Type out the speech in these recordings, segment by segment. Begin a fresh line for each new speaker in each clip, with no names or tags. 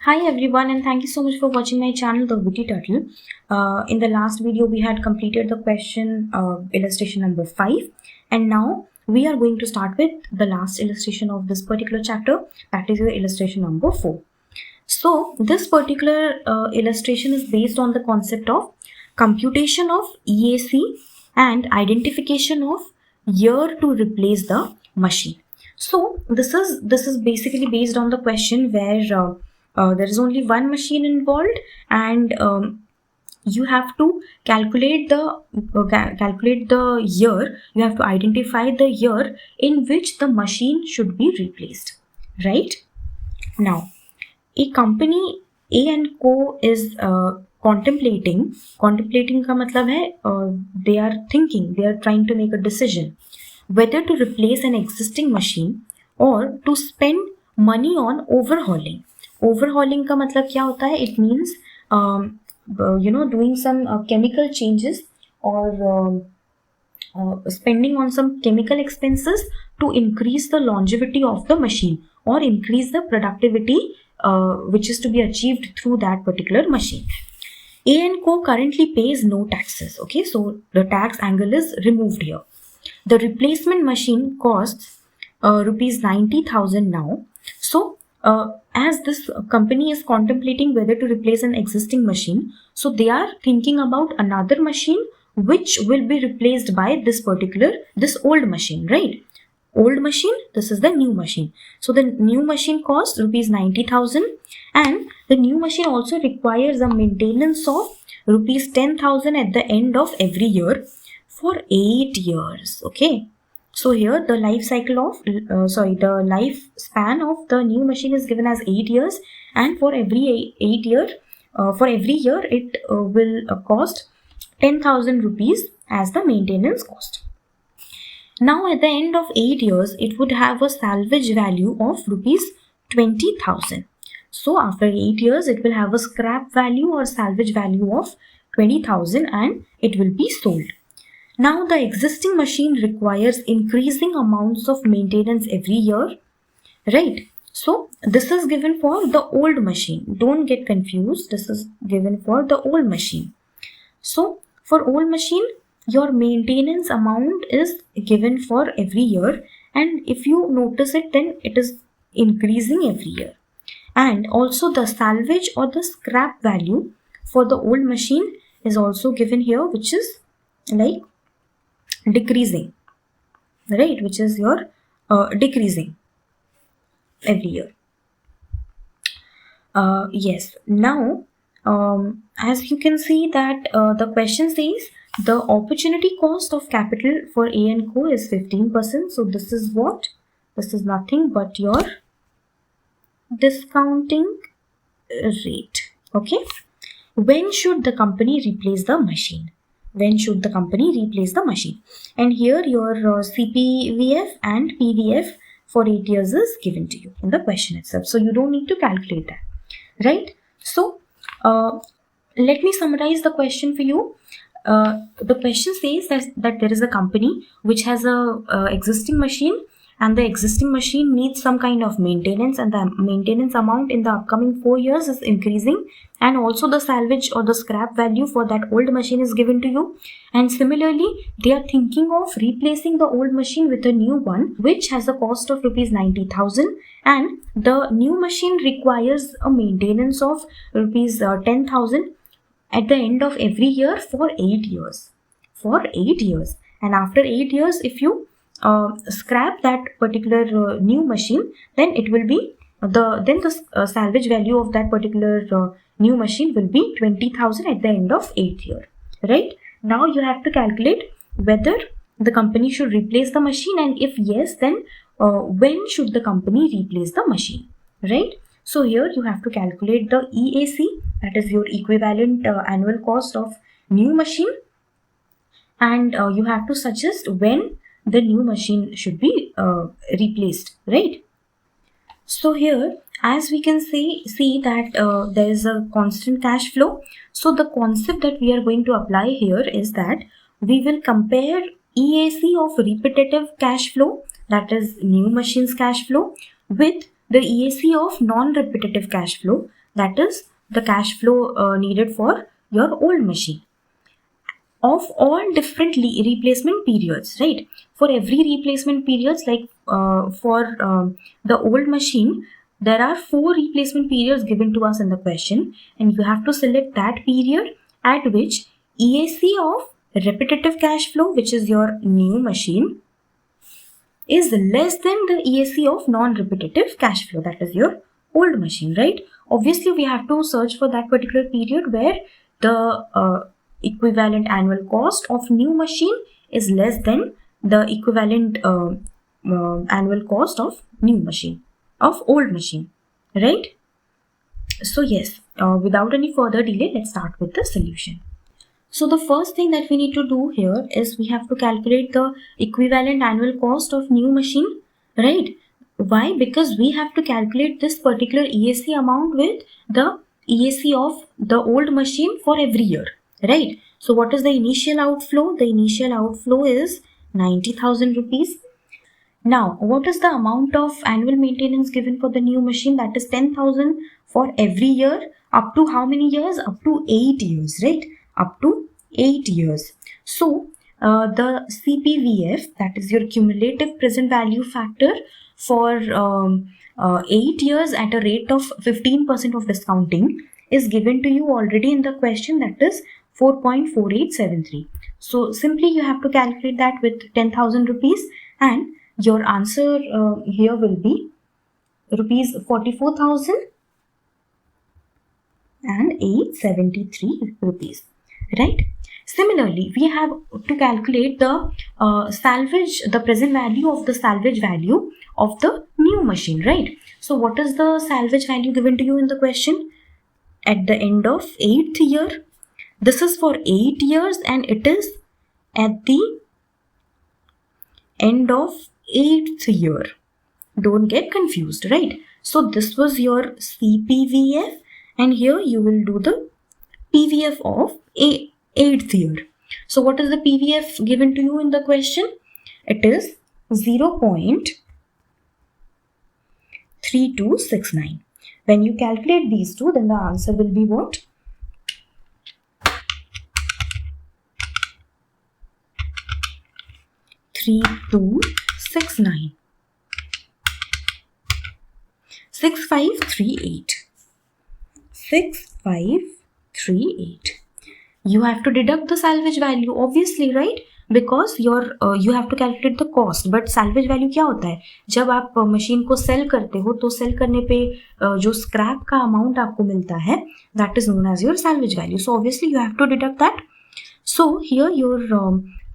Hi everyone, and thank you so much for watching my channel, The Witty Turtle. In the last video, we had completed the question illustration number 5, and now we are going to start with the last illustration of this particular chapter, that is your illustration number 4. So this particular illustration is based on the concept of computation of EAC and identification of year to replace the machine. So this is basically based on the question where there is only one machine involved, and you have to calculate the year. You have to identify the year in which the machine should be replaced. Right now, a company A and Co is contemplating का मतलब है they are trying to make a decision whether to replace an existing machine or to spend money on overhauling. Overhauling का मतलब क्या होता है? It means doing some chemical changes or spending on some chemical expenses to increase the longevity of the machine or increase the productivity which is to be achieved through that particular machine. A and Co currently pays no taxes. Okay, so the tax angle is removed here. The replacement machine costs rupees 90,000 now. So as this company is contemplating whether to replace an existing machine, so they are thinking about another machine which will be replaced by this old machine, right? Old machine, this is the new machine. So the new machine costs rupees 90,000, and the new machine also requires a maintenance of rupees 10,000 at the end of every year for 8 years. Okay, so here the life cycle of the lifespan of the new machine is given as 8 years, and for every 8 year it will cost 10,000 rupees as the maintenance cost. Now at the end of 8 years, it would have a salvage value of rupees 20,000. So after 8 years, it will have a scrap value or salvage value of 20,000 and it will be sold. Now the existing machine requires increasing amounts of maintenance every year, right? So this is given for the old machine. Don't get confused. This is given for the old machine. So for old machine, your maintenance amount is given for every year, and if you notice it, then it is increasing every year. And also the salvage or the scrap value for the old machine is also given here, which is like decreasing, right? Which is your decreasing every year. Yes. Now, as you can see that the question says the opportunity cost of capital for A and Co is 15%. So this is what? This is nothing but your discounting rate. Okay. When should the company replace the machine? When should the company replace the machine? And here your CPVF and PVF for 8 years is given to you in the question itself. So you don't need to calculate that, right? So let me summarize the question for you. The question says that there is a company which has a existing machine, and the existing machine needs some kind of maintenance, and the maintenance amount in the upcoming 4 years is increasing, and also the salvage or the scrap value for that old machine is given to you. And similarly, they are thinking of replacing the old machine with a new one which has a cost of rupees 90,000, and the new machine requires a maintenance of rupees 10,000 at the end of every year for 8 years. For 8 years. And after 8 years, if you scrap that particular new machine, then it will be the salvage value of that particular new machine will be 20,000 at the end of 8th year. Right? Now you have to calculate whether the company should replace the machine, and if yes, then when should the company replace the machine? Right? So here you have to calculate the EAC, that is your equivalent annual cost of new machine, and you have to suggest when the new machine should be replaced, right? So here, as we can see that there is a constant cash flow. So the concept that we are going to apply here is that we will compare EAC of repetitive cash flow, that is new machines cash flow, with the EAC of non-repetitive cash flow, that is the cash flow needed for your old machine. Of all different replacement periods, right? For every replacement periods, like for the old machine, there are 4 replacement periods given to us in the question, and you have to select that period at which EAC of repetitive cash flow, which is your new machine, is less than the EAC of non-repetitive cash flow, that is your old machine, right? Obviously, we have to search for that particular period where the equivalent annual cost of new machine is less than the equivalent annual cost of new machine, of old machine, right? So yes, without any further delay, let's start with the solution. So the first thing that we need to do here is we have to calculate the equivalent annual cost of new machine, right? Why? Because we have to calculate this particular EAC amount with the EAC of the old machine for every year, right? So what is the initial outflow? The initial outflow is 90,000 rupees. Now, what is the amount of annual maintenance given for the new machine? That is 10,000 for every year. Up to how many years? Up to 8 years, right? Up to 8 years. So, the CPVF, that is your cumulative present value factor, for 8 years at a rate of 15% of discounting is given to you already in the question, that is 4.4873. So, simply you have to calculate that with 10,000 rupees, and your answer here will be rupees 44,873 rupees, right? Similarly, we have to calculate the the present value of the salvage value of the new machine, right? So what is the salvage value given to you in the question? At the end of 8th year. This is for 8 years and it is at the end of 8th year. Don't get confused, right? So this was your CPVF, and here you will do the PVF of 8th year. So what is the PVF given to you in the question? It is 0.3269. When you calculate these two, then the answer will be what? 3269. 6538. 6538. You have to deduct the salvage value, obviously, right? Because you have to calculate the cost. But salvage value क्या होता है? जब आप machine को cell करते हो तो cell करने पे जो स्क्रैप का अमाउंट आपको मिलता है, that is known as your salvage value. So obviously you have to deduct that. So here your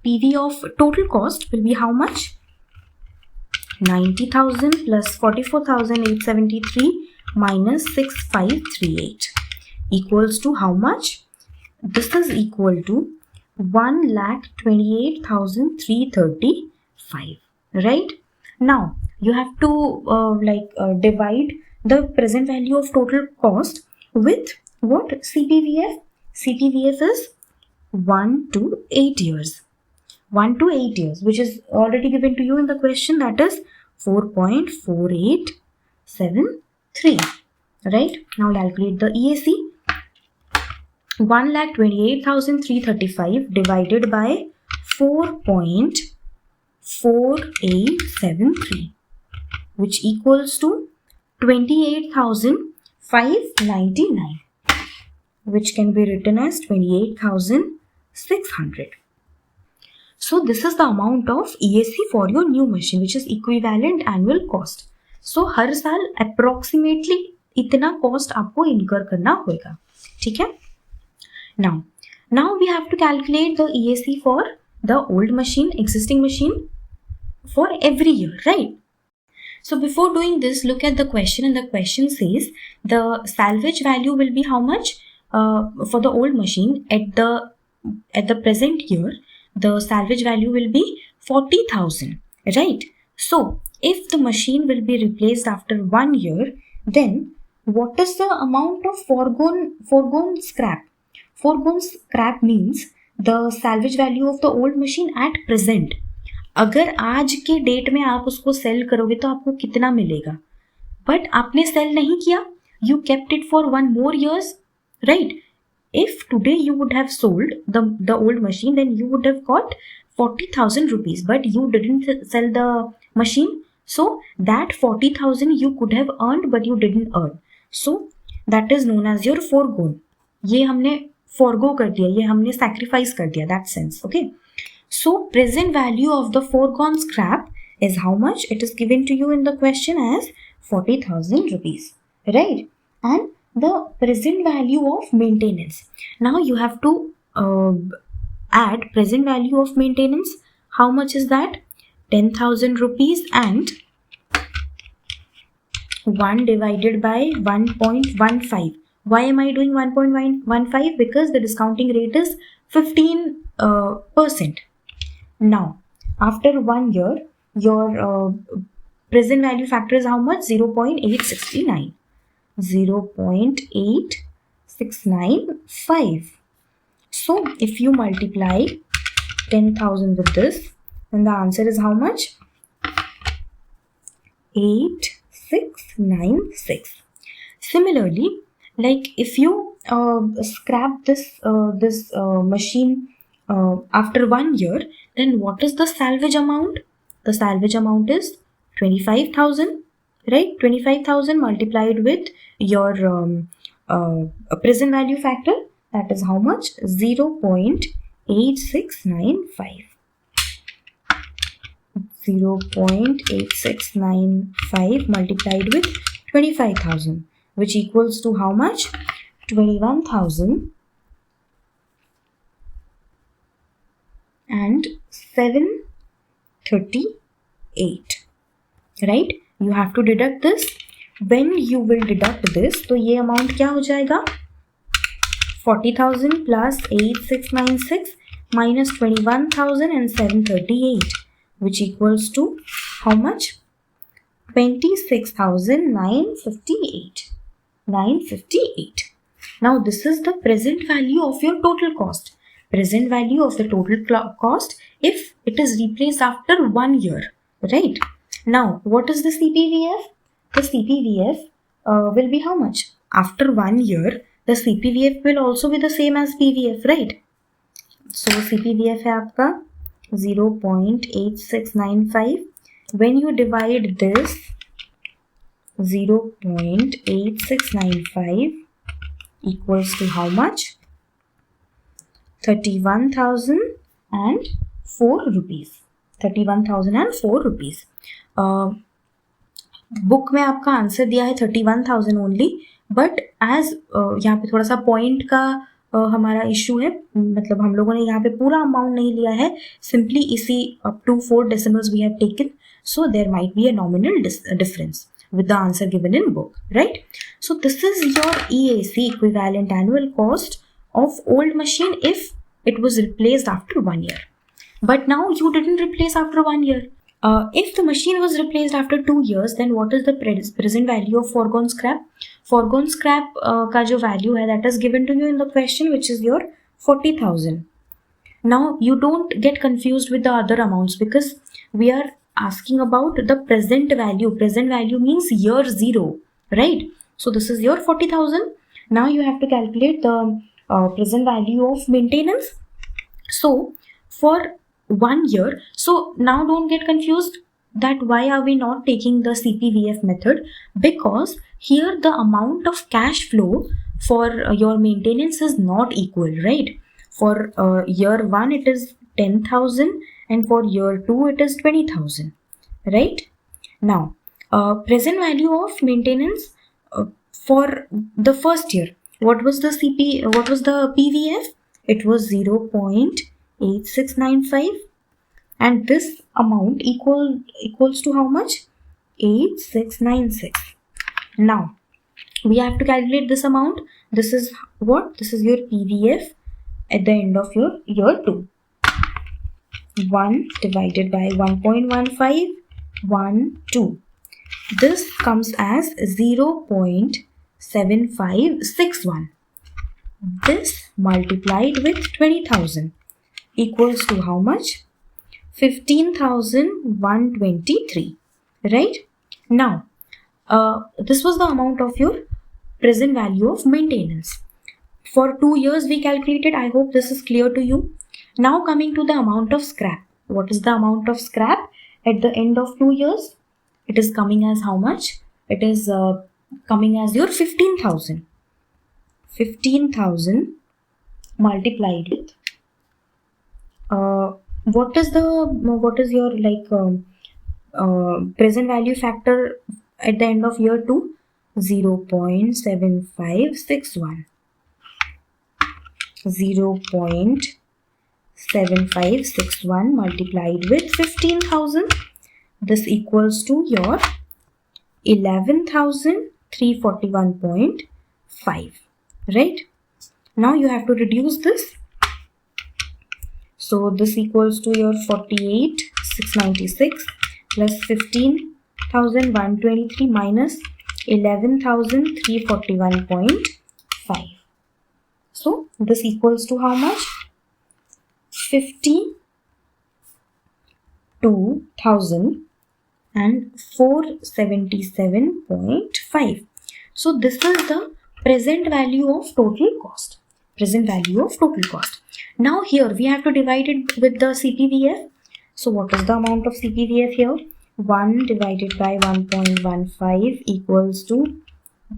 PV of total cost will be how much? 90,000 plus 44,873 minus 6538 equals to how much? This is equal to 1,28,335, right? Now you have to divide the present value of total cost with what? CPVF. CPVF is 1 to 8 years. 1 to 8 years, which is already given to you in the question, that is 4.4873, right? Now calculate the EAC. 1,28,335 divided by 4.4873, which equals to 28,599, which can be written as 28,600. So this is the amount of EAC for your new machine, which is equivalent annual cost. So हर साल approximately इतना cost आपको incur करना होगा, ठीक है? Now we have to calculate the EAC for the old machine, existing machine, for every year, right? So before doing this, look at the question, and the question says the salvage value will be how much for the old machine at the present year. The salvage value will be 40,000, right? So if the machine will be replaced after 1 year, then what is the amount of foregone scrap? Foregone scrap means the salvage value of the old machine at present. अगर आज के date में आप उसको cell करोगे तो आपको कितना मिलेगा, बट आपने सेल नहीं किया, you kept it for 1 more years, right? If today you would have sold the old machine, then you would have got 40,000 rupees, but you didn't sell the machine. So that 40,000 you could have earned, but you didn't earn. So that is known as your foregone. ये हमने forego कर दिया, ये हमने sacrifice कर दिया, that sense, okay? So present value of the foregone scrap is how much? It is given to you in the question as 40,000 rupees, right? And the present value of maintenance. Now you have to add present value of maintenance. How much is that? 10,000 rupees and 1 divided by 1.15. Why am I doing 1.15? Because the discounting rate is 15%. Now, after 1 year, your present value factor is how much? 0.869. 0.8695. So, if you multiply 10,000 with this, then the answer is how much? 8696. Similarly, like if you scrap this machine after 1 year, then what is the salvage amount? The salvage amount is 25,000, right? 25,000 multiplied with your present value factor, that is how much? 0.8695. 0.8695 multiplied with 25,000, which equals to how much? 21,738, right? You have to deduct this. When you will deduct this, तो ये amount क्या हो जाएगा? 40,000 plus 8696 minus 21,738, which equals to how much? 26,958. 958. Now this is the present value of your total cost. Present value of the total cost if it is replaced after 1 year, right? Now what is the CPVF? The CPVF will be how much? After 1 year, the CPVF will also be the same as PVF, right? So CPVF है आपका 0.8695. When you divide this 0.8695 equals to how much? 31,004 rupees. 31,004 rupees. Book में आपका answer दिया है 31,000 only, but as यहाँ पे थोड़ा सा पॉइंट का हमारा इशू है, मतलब हम लोगों ने यहाँ पे पूरा अमाउंट नहीं लिया है, सिंपली इसी up to 4 decimals we have taken, so there might be a nominal difference with the answer given in book, right? So this is your EAC, equivalent annual cost of old machine if it was replaced after 1 year. But now you didn't replace after 1 year. If the machine was replaced after 2 years, then what is the present value of foregone scrap? Foregone scrap का जो value है, that is given to you in the question, which is your 40,000. Now you don't get confused with the other amounts because we are asking about the present value. Present value means year 0, right? So this is your 40,000. Now you have to calculate the present value of maintenance. So for 1 year, so now don't get confused that why are we not taking the CPVF method, because here the amount of cash flow for your maintenance is not equal, right? For year 1 it is 10,000 and for year 2 it is 20,000, right? Now present value of maintenance for the first year, what was the PVF? It was 0.8695 and this amount equals to how much? 8696. Now we have to calculate this amount. This is what? This is your PVF at the end of your year 2. 1 divided by 1.15, 1, 2. This comes as 0.7561. This multiplied with 20,000 equals to how much? 15,123, right? Now this was the amount of your present value of maintenance. For 2 years we calculated. I hope this is clear to you. Now coming to the amount of scrap. What is the amount of scrap at the end of 2 years? It is coming as how much? It is coming as your 15,000. 15,000 multiplied with what is your present value factor at the end of year 2? 0.7561. 0.7561 multiplied with 15,000. This equals to your 11,341.5. Right? Now you have to reduce this. So this equals to your 48,696 plus 15,123 minus 11,341.5. So this equals to how much? 52,477.5. So this is the present value of total cost. Present value of total cost. Now here we have to divide it with the CPVF. So what is the amount of CPVF here? 1 divided by 1.15 equals to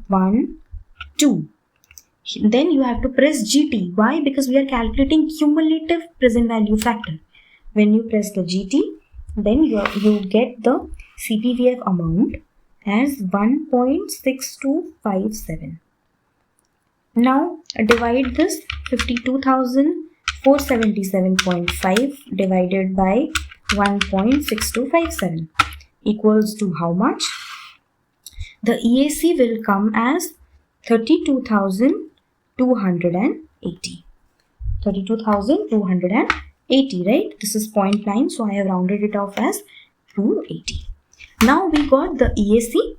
1, 2. Then you have to press GT. Why? Because we are calculating cumulative present value factor. When you press the GT, then you get the CPVF amount as 1.6257. Now divide this 52,477.5 divided by 1.6257 equals to how much? The EAC will come as 32,280. 32,280, right? This is 0.9, so I have rounded it off as 280. Now we got the EAC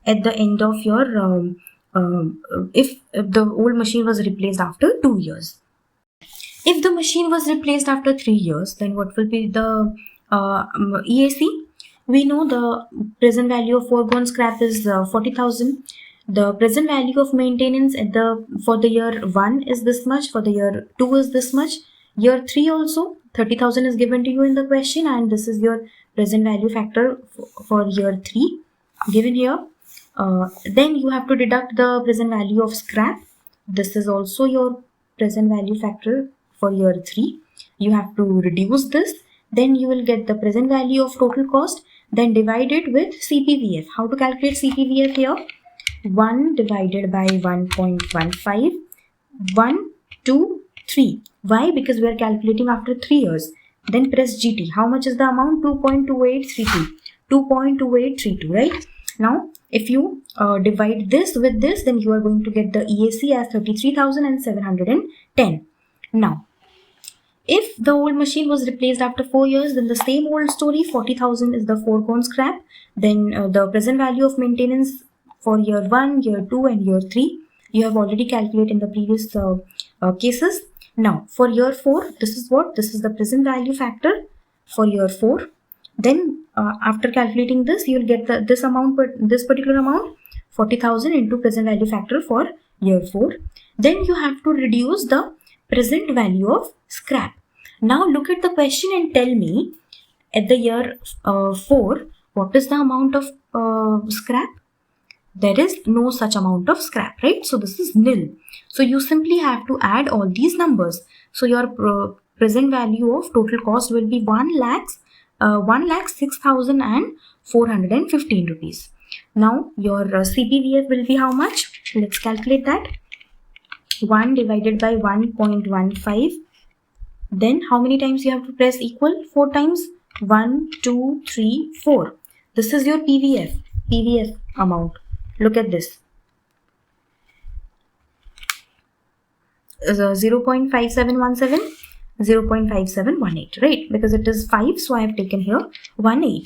at the end of your if the old machine was replaced after 2 years. If the machine was replaced after 3 years, then what will be the EAC? We know the present value of foregone scrap is 40,000. The present value of maintenance for the year 1 is this much, for the year 2 is this much, year 3 also 30,000 is given to you in the question, and this is your present value factor for year 3 given here. Then you have to deduct the present value of scrap. This is also your present value factor for year 3. You have to reduce this. Then you will get the present value of total cost. Then divide it with CPVF. How to calculate CPVF here? 1 divided by 1.15. 1, 2, 3. Why? Because we are calculating after 3 years. Then press GT. How much is the amount? 2.2832. 2.2832, right? Now, if you divide this with this, then you are going to get the EAC as 33,710. Now, if the old machine was replaced after 4 years, then the same old story, 40,000 is the foregone scrap. Then the present value of maintenance for year 1, year 2 and year 3, you have already calculated in the previous cases. Now, for year 4, this is what? This is the present value factor for year 4. Then after calculating this, you will get this amount, but this particular amount, 40,000 into present value factor for year 4. Then you have to reduce the present value of scrap. Now look at the question and tell me at the year 4, what is the amount of scrap? There is no such amount of scrap, right? So this is nil. So you simply have to add all these numbers. So your present value of total cost will be 1,06,415 rupees. Now your CPVF will be how much? Let's calculate that. 1 divided by 1.15. Then how many times you have to press equal? 4 times. 1, 2, 3, 4. This is your PVF amount. Look at this. 0.5717, 0.5718, right? Because it is 5, so I have taken here 18.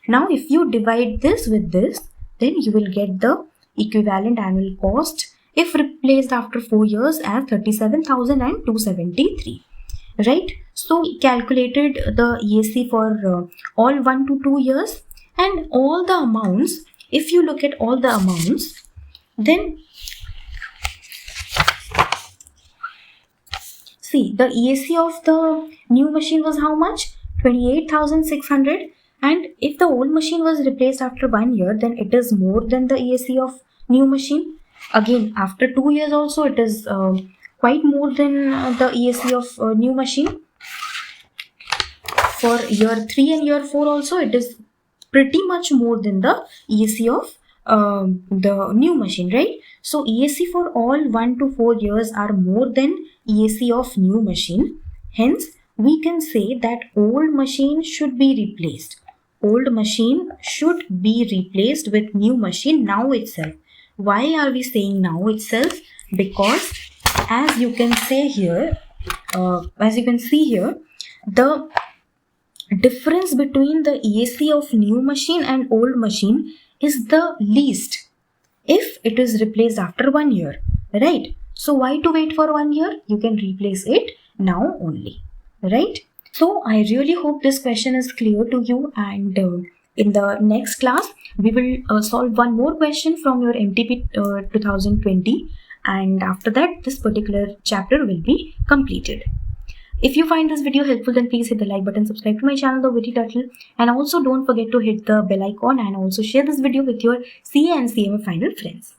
Now if you divide this with this, then you will get the equivalent annual cost if replaced after 4 years as 37,273, right? So we calculated the EAC for all 1 to 2 years, and all the amounts, if you look at all the amounts, Then see, the EAC of the new machine was how much? 28,600. And if the old machine was replaced after 1 year, then it is more than the EAC of new machine. Again, after 2 years also, it is quite more than the EAC of new machine. For year 3 and year 4 also, it is pretty much more than the EAC of the new machine, right? So EAC for all 1 to 4 years are more than EAC of new machine. Hence, we can say that old machine should be replaced. Old machine should be replaced with new machine now itself. Why are we saying now itself? Because as you can see here, the difference between the EAC of new machine and old machine is the least if it is replaced after 1 year, right? So why to wait for 1 year? You can replace it now only, right? So I really hope this question is clear to you, and in the next class we will solve one more question from your MTP 2020, and after that this particular chapter will be completed. If you find this video helpful, then please hit the like button, subscribe to my channel, The Witty Turtle, and also don't forget to hit the bell icon and also share this video with your CA and CMA final friends.